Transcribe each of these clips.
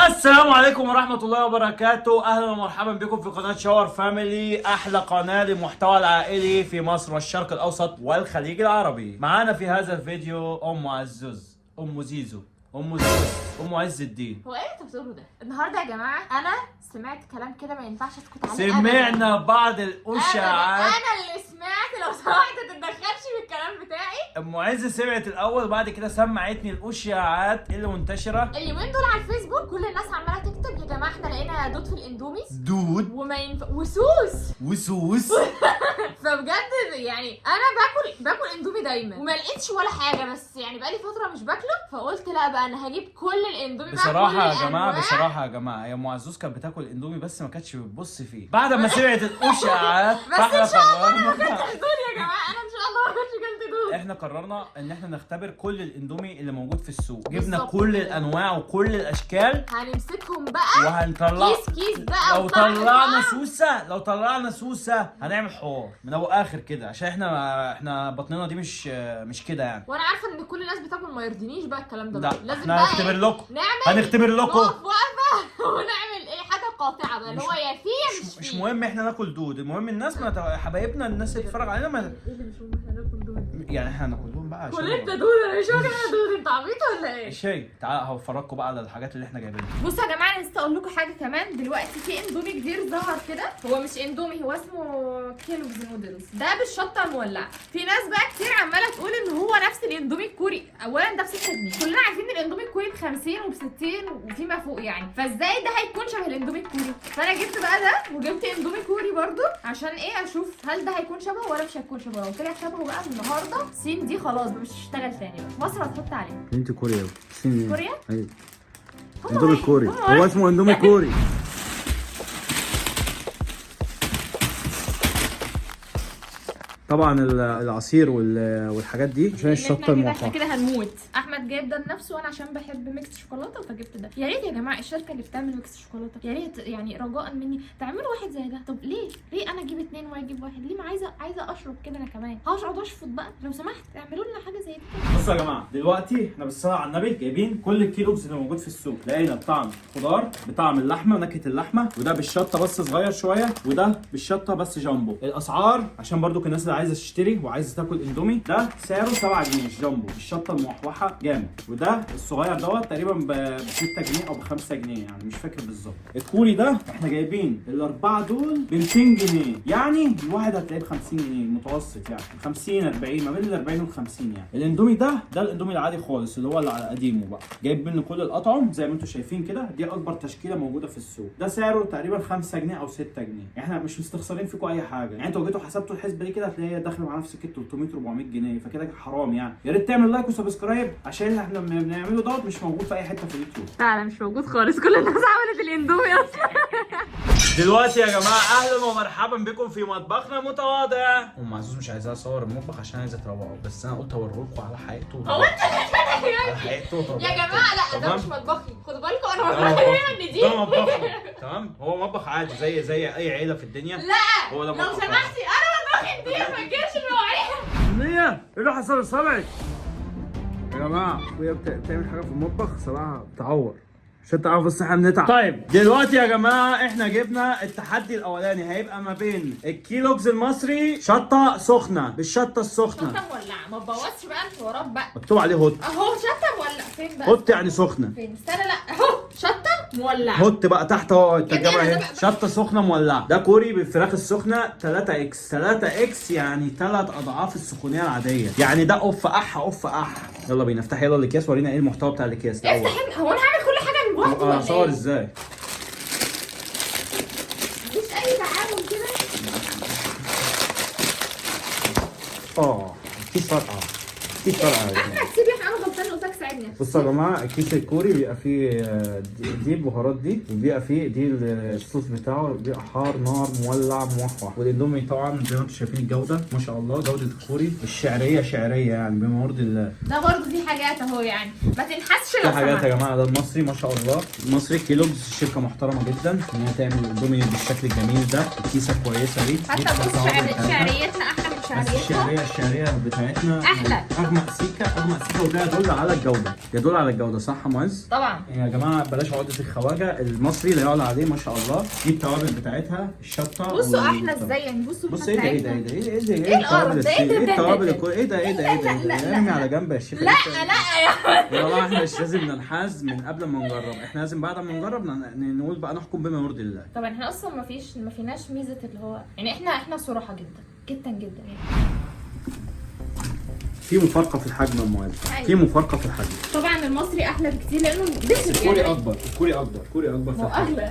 السلام عليكم ورحمة الله وبركاته. أهلا ومرحبا بكم في قناة شاور فاميلي، أحلى قناة للمحتوى العائلي في مصر والشرق الأوسط والخليج العربي. معانا في هذا الفيديو أم عزوز، أم زيزو، أم زوز، أم عز الدين. هو ايه اللي انت بتقوله ده؟ النهارده يا جماعه انا سمعت كلام كده ما ينفعش اسكت عليه. سمعنا بعض الاشاعات. انا اللي سمعت، لو سمحت ما تتدخلش في الكلام بتاعي. ام عز سمعت الاول وبعد كده سمعتني الاشاعات اللي منتشره اليومين دول على الفيسبوك كل الناس عماله تكتب يا جماعه احنا لقينا دود في الاندوميز، دود وما ينفع وسوس وسوس. فبجد يعني انا باكل اندومي دايما وما لقيتش ولا حاجه، بس يعني بقالي فتره مش باكله، فقلت لا بقى انا هجيب كل الاندومي بقى. بصراحه يا جماعه، بصراحه يا جماعه، يا ام عزوز كانت بتاكل اندومي بس ما كانتش بتبص فيه. بعد ما سمعت الاشاعات بس ان شاء الله انا ما كنتش دود يا جماعه، انا ان شاء الله ما كنتش كلت دود. احنا قررنا ان احنا نختبر كل الاندومي اللي موجود في السوق، جبنا بالظبط كل كده. الانواع وكل الاشكال هنمسكهم بقى وهنطلع. كيس بقى. لو طلعنا سوسه هنعمل حوار من اول اخر كده، عشان احنا بطننا دي مش كده يعني. وانا عارفه ان كل الناس بتاكل، ما يرضينيش بقى الكلام ده. لا لازم احنا بقى هنختبر إيه؟ لكم، نعمل هنختبر لكم. نقف وقفه ونعمل ايه حاجه قاطعه بقى، اللي هو يا فيه مش مهم احنا ناكل دود، المهم الناس ما حبايبنا الناس اللي بتتفرج علينا ما ايه اللي مش مهم احنا ناكل دود؟ يعني احنا هناكل لهم بقى عشان كل انت دود، انا مش واكل انا دود، انت عبيط ولا ايه؟ شيء. تعال هفرجكم بقى على الحاجات اللي احنا جايبينها. بصوا يا جماعه، انا لسه اقول لكم حاجه كمان. دلوقتي في اندومي جديد ظهر كده، هو مش اندومي، هو اسمه كيلوجز نودلز، ده بالشطه المولعه. في ناس بقى كتير عماله تقول ان هو نفس الاندومي الكوري. اولا ده ب 6 جنيه، كلنا عارفين ان الاندومي الكوري ب 50 وب 60 وفيما فوق يعني، فازاي ده هيكون شبه الاندومي الكوري؟ فانا جبت بقى ده وجبت اندومي كوري برضو عشان ايه، اشوف هل ده هيكون شبهه ولا مش هيكون شبهه. لو طلع شبهه بقى النهارده الصين دي خلاص مش هتشتغل تاني بقى، مصر هتحط عليه. انت كوريا؟ كوريا؟ ايوه اندومي كوري، هو اسمه اندومي كوري. طبعا العصير والحاجات دي عشان الشطه احنا الموحده. كده هنموت. احمد جايب ده لنفسه وانا عشان بحب ميكس شوكولاته فجبت ده. يا ريت يا جماعه الشركه اللي بتعمل ميكس شوكولاته يا ريت يعني رجاء مني تعملوا واحد زي ده. طب ليه انا اجيب 2 واجيب واحد؟ ليه؟ ما عايزه اشرب كده انا كمان، هقعد اشفط بقى. لو سمحت اعملوا لنا حاجه زي كده. بصوا يا جماعه، دلوقتي احنا بالصلاه على النبي جايبين كل الكيلوجز اللي موجود في السوق. لقينا بطعم خضار، بطعم اللحمه ونكهه اللحمه، وده بالشطه بس صغير شويه، وده بالشطه بس جامبو. الاسعار عشان برضو الناس اللي عايزه تشتري وعايزه تاكل اندومي، ده سعره 7 جنيه جامبو بالشطه الموحوحه جامد، وده الصغير دوت تقريبا ب 6 جنيه او ب 5 جنيه يعني مش فاكر بالظبط. الكوري ده احنا جايبين الاربعه دول ب 200 جنيه، يعني الواحد هتلاقيه ب 50 جنيه متوسط، يعني 50 40 ما بين ال 40 وال 50 يعني. الاندومي ده الاندومي العادي خالص اللي هو اللي على قديمه بقى، جايب منه كل الاطعم زي ما انتم شايفين كده. دي اكبر تشكيله موجوده في السوق، ده سعره تقريبا 5 جنيه او 6 جنيه. احنا مش مستخسرين فيكم اي حاجه يعني. انتوا لو جيتوا حسبتوا الحسبه دي كده هتلاقيها داخله معانا في سكه 300 400 جنيه، فكده حرام يعني. يا ريت تعمل لايك وسبسكرايب عشان اللي احنا بنعمله دوت مش موجود في اي حته في اليوتيوب. فعلا مش موجود خالص، كل الناس عملت الاندومي اصلا. دلوقتي يا جماعه اهلا ومرحبا بكم في مطبخنا متواضع. ام عزوز مش عايزاها اصور المطبخ عشان عايزه تروقه، بس انا قلت اوريكم على حقيقته. هو انت على حقيقته يا جماعه لا ده مش مطبخي، خدوا بالكم انا مطبخي دايما نضيف. ده مطبخنا تمام، هو مطبخ عادي زي اي عيله في الدنيا. لا هو ده لو مطبخ سمحتي انا مطبخي نضيف، ما تجيبش المواعين. نية ايه اللي حصل لصبعك؟ يا جماعه وهي بتعمل حاجه في المطبخ صراحه بتعور، عشان تعرفوا بس احنا بنتعب. طيب دلوقتي يا جماعه احنا جبنا التحدي الاولاني، هيبقى ما بين الكيلوجز المصري شطه سخنه بالشطه السخنه. شطه مولعه، ما تبوظش بقى الحوارات بقى. مكتوب عليه هوت اهو شطه مولعه. فين بقى؟ هوت يعني سخنه. فين؟ استنى، لا اهو شطه مولعه. هوت بقى تحت اهو الترجمه يعني اهي، شطه سخنه مولعه. ده كوري بالفراخ السخنه 3 اكس. 3 اكس يعني 3 اضعاف السخونيه العاديه، يعني ده اوف اوف. يلا بينا افتح يلا الاكياس، ورينا ايه المحتوى بتاع الاكياس ده. افتح. هو انا هعمل كل حاجه من بوحدي ولا اصور ايه؟ ازاي؟ مفيش اي تعاون كده. مفيش فرقه احمد سيبي، انا غلطان قلت لك ساعدني. بصوا يا جماعه، الكيس الكوري بيبقى فيه دي البهارات دي، وبيبقى فيه دي الصوص بتاعه بيبقى حار نار مولع موحوح. والاندومي طبعا زي ما انتم شايفين الجوده ما شاء الله، جوده الكوري الشعريه يعني بما يرضي الله. ده برضه في حاجات اهو يعني ما تنحسش في حاجات يا جماعه. ده المصري ما شاء الله، المصري كيلوجز شركه محترمه جدا ان هي تعمل الاندومي بالشكل الجميل ده. الكيسه كويسه دي حتى بص شعريتنا احلى من الشعريه بتاعتنا أحلى. اغمق سيكه وده يدل على الجوده، صح يا معز؟ طبعا يا جماعه بلاش عقده الخواجه، المصري لا يعلى عليه ما شاء الله. دي التوابل بتاعتها، الشطه بصوا احنا ازاي يعني. بصوا بص ايه ده ايه القرف ده؟ ايه التوابل ايه ده لا ارمي على جنب يا شيخ. لا يا جماعه احنا مش لازم ننحاز من قبل ما نجرب، احنا لازم بعد ما نجرب نقول بقى نحكم بما يرضي الله. طبعا احنا اصلا ما فيناش ميزه اللي هو يعني احنا صراحه جدا يعني. في مفارقه في الحجم يا معز، في مفارقه في الحجم. طبعا المصري احلى بكتير لانه الكوري اكبر في هو اغلى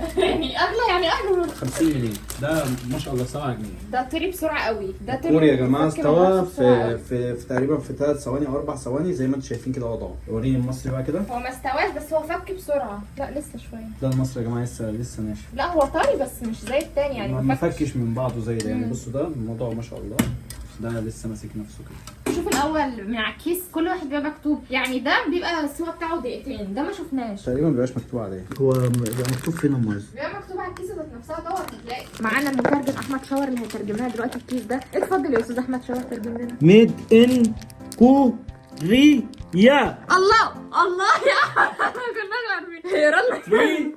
يعني اغلى 50 جنيه ده ما شاء الله 7 جنيه. ده طري بسرعه قوي. ده طري الكوري يا جماعه استوى في في تقريبا في 3 ثواني او 4 ثواني زي ما انتم شايفين كده وضعه. وريني المصري بقى كده. هو ما استواش بس هو فك بسرعه. لا لسه شويه. ده المصري يا جماعه لسه ناشف. لا هو طري بس مش زي التاني يعني ما فكش من بعضه زي ده يعني. بصوا ده الموضوع ما شاء الله، ده لسه ماسك نفسه كده. شوف الاول مع كيس كل واحد بيبقى مكتوب يعني. ده بيبقى السوا بتاعه دقيقتين، ده ما شفناش تقريبا ما بيبقاش مكتوب عليه. هو بيبقى مكتوب فين يا معز؟ بيبقى مكتوب على الكيس ذات نفسها. دور هتلاقي. معانا المترجم احمد شاور اللي هيترجم لنا دلوقتي الكيس ده. اتفضل يا استاذ احمد شاور ترجم لنا. ميد ان كوريا. الله يا كنا عارفين. يا رنا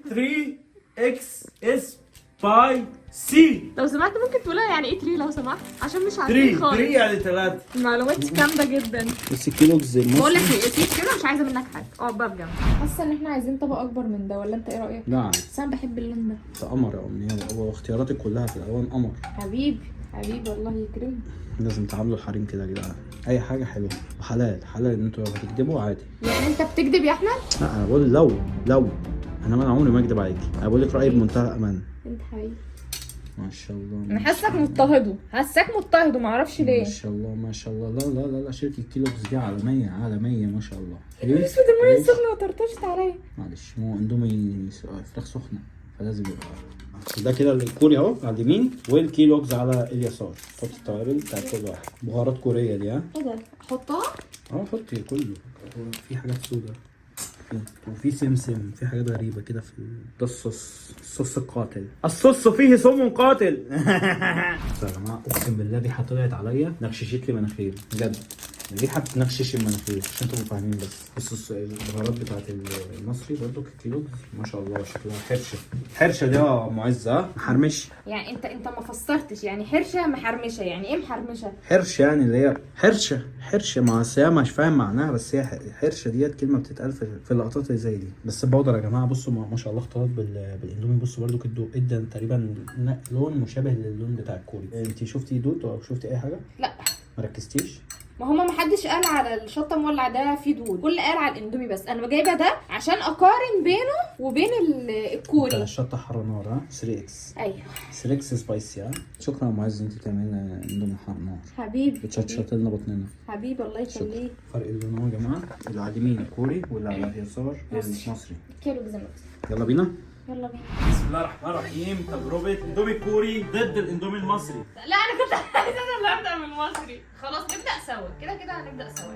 3 اكس اس باي سي. لو سمحت ممكن تقولها يعني ايه تري لو سمحت عشان مش عارفين خالص. 3 يعني 3. المعلومات جامده جدا. بس الكيلوجز بقول لك ايه سيب كده مش عايزه منك حاجه. اقعد بقى بجنب. حاسه ان احنا عايزين طبق اكبر من ده ولا انت ايه رايك؟ لا بس انا بحب اللون ده. ده قمر يا امنيه، هو اختياراتك كلها في الالوان قمر. حبيبي والله يكرمك. لازم تعاملوا الحريم كده يا جدعان، اي حاجه حلوه وحلال ان انتوا لو هتكدبوا عادي. يعني انت بتكذب يا احمد؟ لا انا بقول لو انا عمري ما اكدب عليكي، انا بقول لك رايي بمنتهى الامان. انت حبيبي ما شاء الله. انا حاسك مضطهد وما اعرفش ليه. ما شاء الله. لا شركه كيلوجز دي عالميه ما شاء الله. اسود الميه السخنه وطرطشت عليا. معلش ما هو اندومي فراخ سخنه فلازم يبقى. ده كده الكوري اهو على اليمين والكيلوجز على اليسار. حطي التوابل بتاعت كل واحد، بهارات كوريه دي. ها ايه ده؟ حطها؟ حطي كله. في حاجات سودا وفي سمسم، في حاجات غريبه كده في ده الصوص القاتل. الصوص فيه سم قاتل. يا جماعه اقسم بالله الريحه طلعت عليا نغششت لي مناخيري بجد. الريحه بتنغشش المناخير عشان تبقوا فاهمين. بس البهارات بتاعت المصري برضو كيلوجز ما شاء الله شكلها حرشه دي يا معز. محرمش يعني انت ما فسرتش يعني حرشه محرمشه يعني ايه محرمشه؟ حرشه يعني اللي هي حرشه مع السيامه مش فاهم معناها، بس هي حرشه ديت كلمه بتتقال في اللقطات اللي زي دي. بس البودر يا جماعه بصوا ما شاء الله اختلط بالاندومي. بصوا برضو كده ادى تقريبا لون مشابه للون بتاع الكوري. انت شفتي دوت او شفتي اي حاجه؟ لا ما ركزتيش. ما هما محدش قال على الشطه مولع ده في دود، كل قال على الاندومي. بس انا جايبه ده عشان اقارن بينه وبين الكوري. بتاع الشطه حاره نار. ها 3 اكس. ايوه 3 اكس سبايسي. ها شكرا يا معز انت بتعملي لنا اندومي حاره نار. حبيبي بتشطشط لنا بطننا. حبيبي الله يخليك. فرق اللون اهو يا جماعه، اللي على اليمين الكوري واللي على اليسار المصري. كيلو بزنوت. يلا بينا. بسم الله الرحمن الرحيم. تجربة اندومي كوري ضد الاندومي المصري. لا انا كنت عايزه انا اللي ابدا من المصري. خلاص نبدا سوا كده هنبدا سوا.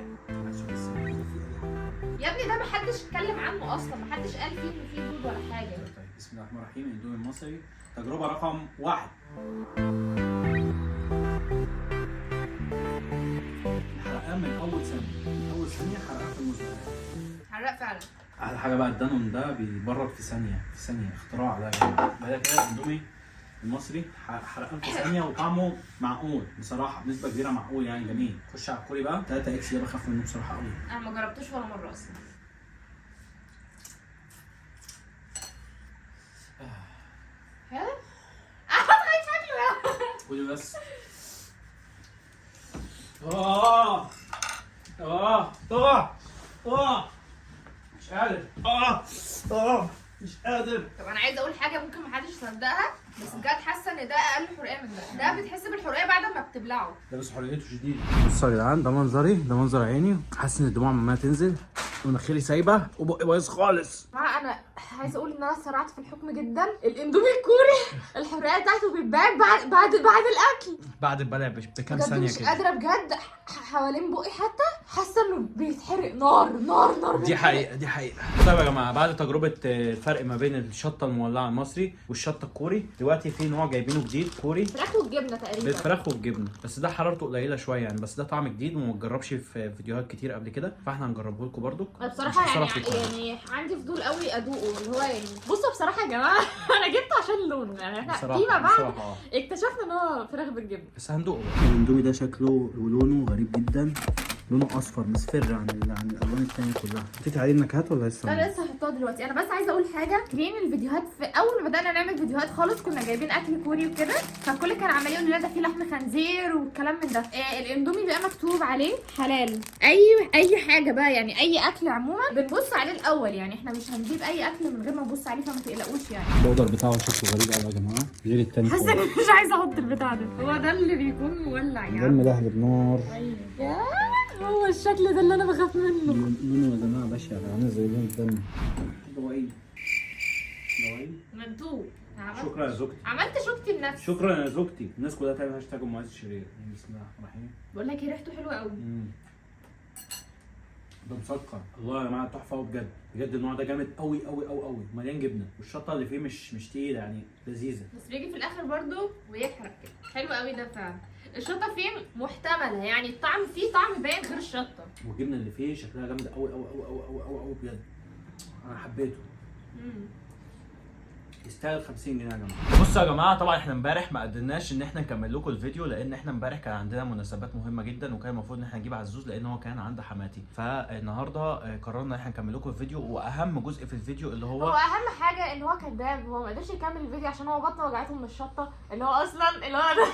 يا ابني ده محدش اتكلم عنه اصلا، محدش قال فيه ان فيه دود ولا حاجه. طيب بسم الله الرحمن الرحيم. الاندومي المصري تجربة رقم 1. حرقان من اول ثانية حرقان في المزرعة. حرق فعلا. احلى حاجة بقى الدانون ده بيبرد في ثانية اختراع ده يا جماعة. بعد كده الاندومي المصري حرقان في ثانية وطعمه معقول بصراحة، بنسبة كبيرة معقول يعني جميل. خش على الكوري بقى 3 اكس ده بخاف منه بصراحة قوي. انا ما جربتوش ولا مرة اصلا. ها؟ خايف شكله. قولي بس. مش قادر. طب انا عايزه اقول حاجه ممكن محدش يصدقها بس بجد حاسه ان ده اقل حرقيه من ده بتحس بالحرقيه بعد ما بتبلعه. ده بس حريته شديده. بصوا يا جدعان ده منظري، ده منظر عيني. حاسس ان الدموع عماله تنزل ومناخيري سايبه وبقي بايظ خالص. انا عايزه اقول ان انا سرعت في الحكم جدا. الاندومي الكوري الحرقيه بتاعته بتبان بعد الاكل. بعد البلع بكام بجد ثانيه مش كده. قادره بجد حوالين بقي حتى حاسه انه بيتحرق نار نار نار. دي حقيقة دي حقيقة. طيب يا جماعة، بعد تجربة الفرق ما بين الشطة المولعة المصري والشطة الكوري، دلوقتي في نوع جايبينه جديد كوري فراخ والجبنه تقريبا. بالفراخ والجبنة، بس ده حرارته قليلة شوية يعني، بس ده طعم جديد وما اتجربش في فيديوهات كتير قبل كده، فاحنا هنجربه لكم برضو. انا بصراحه مش هخسرك في القناة. يعني عندي فضول قوي ادوقه، اللي هو يعني بصوا بصراحه يا جماعه انا جبته عشان لونه، يعني احنا بصراحة فيما بعد بصراحة اكتشفنا ان هو فراخ بالجبنه. بس هندوقه. الاندومي ده شكله ولونه غريب جدا، لونه اصفر مصفر عن الالوان التانية كلها. حطيتي عليه النكهات ولا لسه؟ لا لسه هحطها دلوقتي. انا بس عايزه اقول حاجه، جايين الفيديوهات في اول ما بدانا نعمل فيديوهات خالص كنا جايبين اكل كوري وكده، فالكل كان عمال يقول لنا ده فيه لحم خنزير والكلام من ده. الاندومي بقى مكتوب عليه حلال. اي حاجه بقى يعني، اي اكل عموما بنبص عليه الاول، يعني احنا مش هنجيب اي اكل من غير ما نبص عليه، فما تقلقوش يعني. البودر بتاعه شكله غريب قوي يا جماعه، غير التاني حاسه اني مش عايزه احط البتاع ده، هو ده اللي بيكون مولع يعني. دم لهب بنار. ياه هو الشكل ده اللي انا بخاف منه. لونه يا جماعه بشع، عامل زي لون الدم. دوايل دوايل. منتوب. شكرا يا زوجتي. عملت شوكتي لنفسي. شكرا يا زوجتي. الناس كلها تعمل هاشتاج ام عايز شرير. بسم الله الرحمن الرحيم. بقول لك ايه، ريحته حلوه قوي. ده مسكر. الله يا جماعه تحفه قوي بجد بجد. النوع ده جامد قوي قوي قوي قوي، مليان جبنه، والشطه اللي فيه مش تقيله يعني، لذيذه. بس بيجي في الاخر برضو ويحرق كده. حلو قوي ده فعلا. الشطه فيه محتمله يعني، الطعم فيه طعم باين غير الشطه. والجبنه اللي فيه شكلها جامده قوي قوي قوي قوي قوي قوي قوي بجد. انا حبيته. يستاهل 50 جنيه يا جماعه. بصوا يا جماعه، طبعا احنا امبارح ما قدرناش ان احنا نكمل لكم الفيديو، لان احنا امبارح كان عندنا مناسبات مهمه جدا، وكان المفروض ان احنا نجيب عزوز لان هو كان عند حماتي. فالنهارده قررنا ان احنا نكمل لكم الفيديو، واهم جزء في الفيديو اللي هو هو اهم حاجه ان هو كداب، هو ما قدرش يكمل الفيديو عشان هو بطنه وجعته من الشطه، اللي هو اصلا اللي هو ده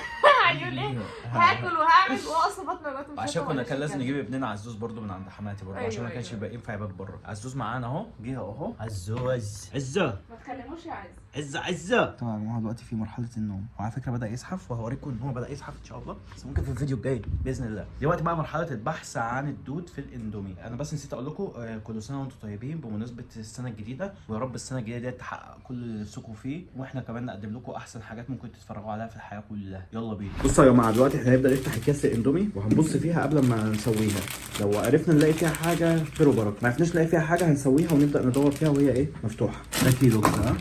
هيقول ايه هاكل وهعمل، وهو اصلا بطنه وجعته من الشطه. عشان كنا كان لازم نجيب ابننا عزوز برضو من عند حماتي برضو. أيوة عشان ما كانش أيوة. بيبقى ينفع يبات بره. عزوز معانا اهو، جه اهو. عزوز عزه ما تكلموش يا عز. عزه. طبعا يا جماعه دلوقتي في مرحله النوم، وعلى فكره بدا يزحف، وهوريكم ان هو بدا يزحف ان شاء الله، بس ممكن في الفيديو الجاي باذن الله. دلوقتي بقى مرحله البحث عن الدود في الاندومي. انا بس نسيت اقول لكم كل سنه وانتم طيبين بمناسبه السنه الجديده، ويا رب السنه الجديده دي تحقق كل اللي نفسكم فيه، واحنا كمان نقدم لكم احسن حاجات ممكن تتفرجوا عليها في الحياه كلها. يلا بينا. بصوا يا جماعه، دلوقتي احنا هنبدا نفتح اكياس الاندومي وهنبص فيها قبل ما نسويها. لو عرفنا نلاقي فيها حاجه خير وبركه، ما عرفناش نلاقي فيها حاجه هنسويها ونبدا ندور فيها وهي ايه مفتوحه. ده كيلو كده. ها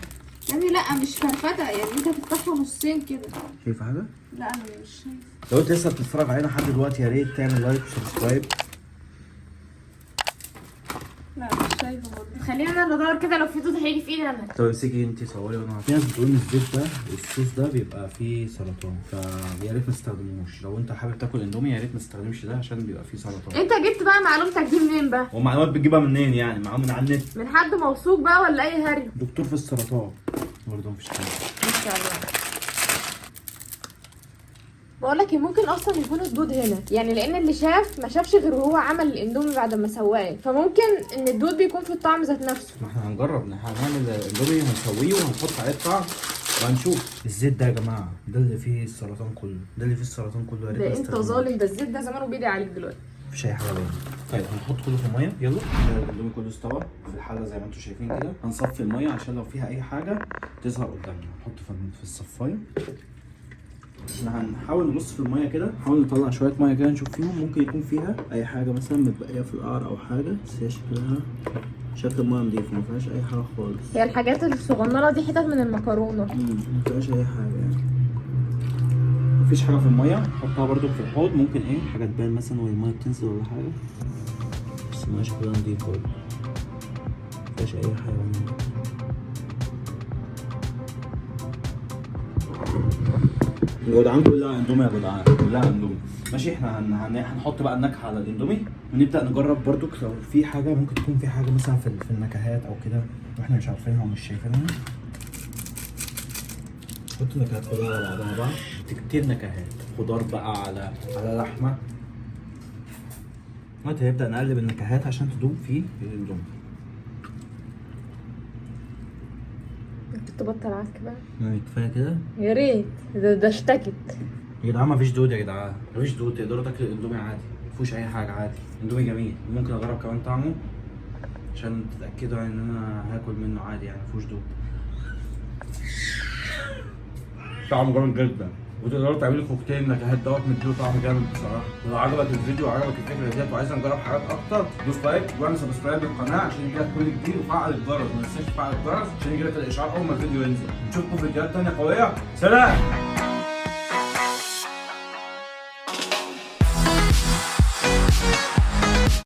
يعني لا مش فرفته، يعني انت بتفتحها نصين كده. شايف حاجه؟ لا انا مش شايف. لو انت لسه بتتفرج علينا لحد دلوقتي يا ريت تعمل لايك وسبسكرايب. لا مش شايفه برضه. خلينا ندور كده، لو في دود هيجي في ايدي انا. طب امسكي انت صوري وانا في ناس بتقول ان الزيت ده الصوص ده بيبقى فيه سرطان، فيا ريت ما تستخدموش. لو انت حابب تاكل اندومي يا ريت ما تستخدمش ده عشان بيبقى فيه سرطان. انت جبت بقى معلومتك دي منين بقى؟ ومعلومات بتجيبها منين يعني؟ معلومات من على النت. من حد موثوق بقى ولا اي هري؟ دكتور في السرطان برضه مفيش حاجه. ما شاء الله. بقول لك ممكن اصلا يكون الدود هنا، يعني لان اللي شاف ما شافش غير وهو عمل الاندومي بعد ما سواه، فممكن ان الدود بيكون في الطعم ذات نفسه. ما احنا هنجرب، هنعمل اندومي وهنسويه وهنحط عليه الطعم وهنشوف. الزيت ده يا جماعه ده اللي فيه السرطان كله، ده اللي فيه السرطان كله. يا ريت ده ما انت تستخدموش. ظالم، ده الزيت ده زمانه بيدعي عليك دلوقتي. مفيش اي حاجه باينه. طيب هنحط كله في الميه. يلا الاندومي كله استوى في الحله زي ما انتم شايفين كده. هنصفي الميه عشان لو فيها اي حاجه تظهر قدامنا. هنحط في الصفايه. احنا هنحاول نبص في الميه كده، نحاول نطلع شويه ميه كده نشوف فيهم ممكن يكون فيها اي حاجه مثلا متبقيه في القعر او حاجه، بس هي شكلها شكل الميه نضيف ما فيهاش اي حاجه خالص. هي الحاجات الصغننه دي حتت من المكرونه. ما فيهاش اي حاجه يعني. مفيش حاجه في الميه. نحطها برده في الحوض، ممكن ايه حاجه تبان مثلا وهي الميه بتنزل ولا حاجه، بس الميه شكلها نضيف برده مفيهاش اي حاجه. يا جدعان كلها اندومي يا جدعان، كلها اندومي. ماشي، احنا هنحط بقى النكهه على الاندومي ونبدا نجرب برضو لو في حاجه ممكن تكون في حاجه مثلا في النكهات او كده واحنا مش عارفينها ومش شايفينها. نحط نكهات كلها على بعضها بقى، كتير نكهات، خضار بقى على لحمه. دلوقتي هنبدا نقلب النكهات عشان تدوب في الاندومي. تبطل عك بقى. كفايه كده. يا ريت، ده اشتكت. يا جدعان مفيش دود يا جدعان، مفيش دود، تقدروا تاكلوا الاندومي عادي، مفيهوش اي حاجه عادي. اندومي جميل. ممكن اجرب كمان طعمه عشان تتاكدوا ان انا هاكل منه عادي يعني، مفيهوش دود. طعمه جامد جدا. وتقدروا تعملوا كوكتيل النكهات دوت مديله طعم جامد بصراحه. ولو عجبك الفيديو وعجبك الفكره ديت وعايز نجرب حاجات اكتر، دوس لايك واعمل سبسكرايب للقناه عشان يجيلك كل جديد، وفعل الجرس، ما تنساش تفعل الجرس عشان يجيلك الاشعار اول ما الفيديو ينزل. نشوفكم في فيديوهات تانيه قويه. سلام.